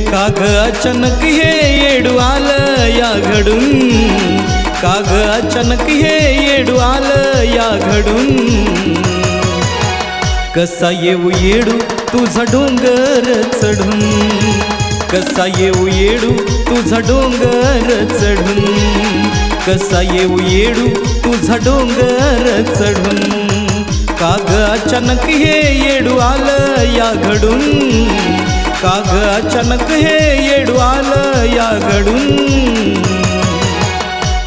काग अचानक हे येडू आलं या घडून, काग अचानक हे येडू आलं या घडून। कसा येऊ येडू तुझा डोंगर चढून, कसा येऊ येडू तुझा डोंगर चढून, कसा येऊ येडू तुझा डोंगर चढून। काग अचानक हे येडू आलं या घडून, काग अचानक हे येडू आलं या घडून।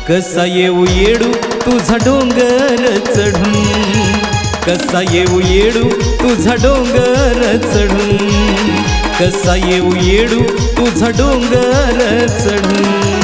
कसा येऊ येडू तुझा डोंगर चढून, कसा येऊ येडू तुझा डोंगर चढून, कसा येऊ येडू तुझा डोंगर चढून।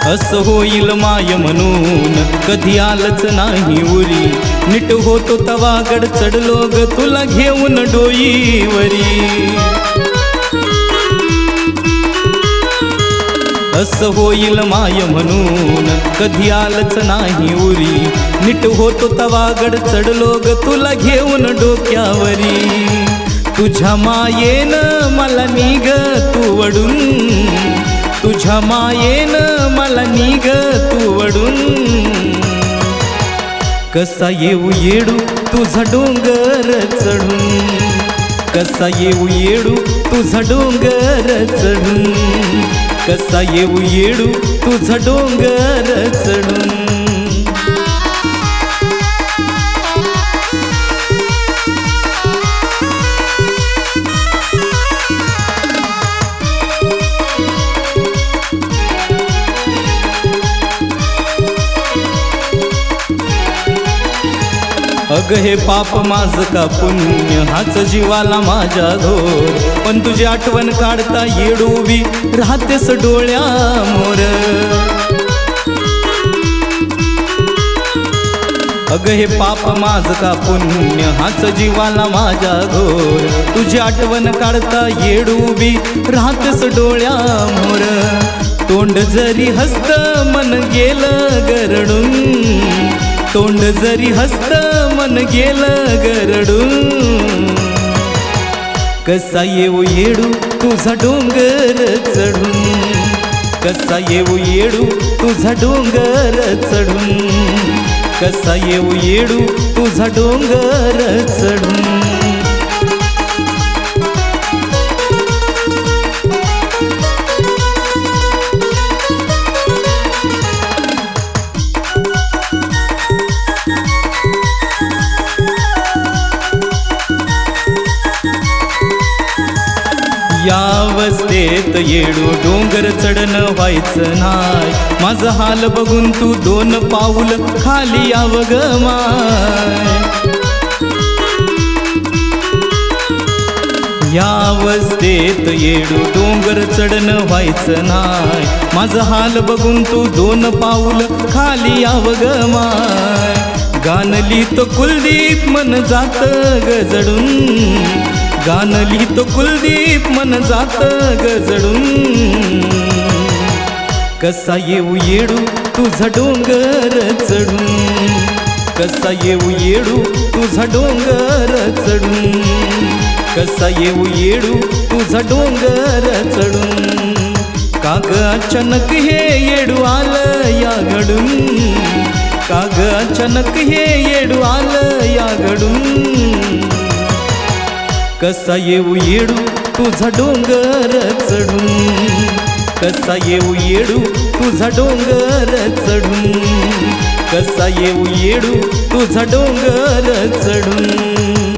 असं होईल माय म्हणून कधी आलंच नाही उरी, नीट होतो तवा गड चढलो ग तुला घेऊन डोईवरी। असं होईल माय म्हणून कधी आलंच नाही उरी, नीट होतो तवा गड चढलो ग तुला घेऊन डोक्यावरी। तुझ्या मायेन मला निघ तू वडून, तुझ्या मायेन मला निघ तू वडून। कसा येऊ येडू तुझा डोंगर चढून, कसा येऊ येडू तुझा डोंगर चढून, कसा येऊ येडू तुझा डोंगर चढून। अग हे पाप माझ का पुण्य हाच जीवाला माझ्या घोर, पण तुझी आठवण काढता येडूवी राहतेस डोळ्यामोर। अग हे पाप माझ का पुण्य हाच जीवाला माझ्या घोर, तुझी आठवण काढता येडूवी राहतेस डोळ्यामोर। तोंड जरी हस्त मन गेलं गरडून, तोंड जरी हस्त मन गेलं गरडून। कसा येऊ येडू तुझा डोंगर चढून, कसा येऊ येडू तुझा डोंगर चढून, कसा येऊ येडू तुझा डोंगर चढून। या अवस्थेत येडू डोंगर चढणं व्हायचं नाय, माझा हाल बघून तू दोन पाऊल खाली याव ग माय। या अवस्थेत येडू डोंगर चढणं व्हायचं नाय, माझा हाल बघून तू दोन पाऊल खाली याव ग माय। गाणली तो कुलदीप मन जात गजडून, गाणली तो कुलदीप मन जात गजडून। कसा येऊ येडू तुझा डोंगर चढून, कसा येऊ येडू तुझा डोंगर चढून, कसा येऊ येडू तुझा डोंगर चढून। काग अचानक हे येडू आलं या घडून, काग अचानक हे येडू आलं या घडून। कसा येऊ येडू तुझा डोंगर चढून, कसा येऊ येडू तुझा डोंगर चढून, कसा येऊ येडू तुझा डोंगर चढून।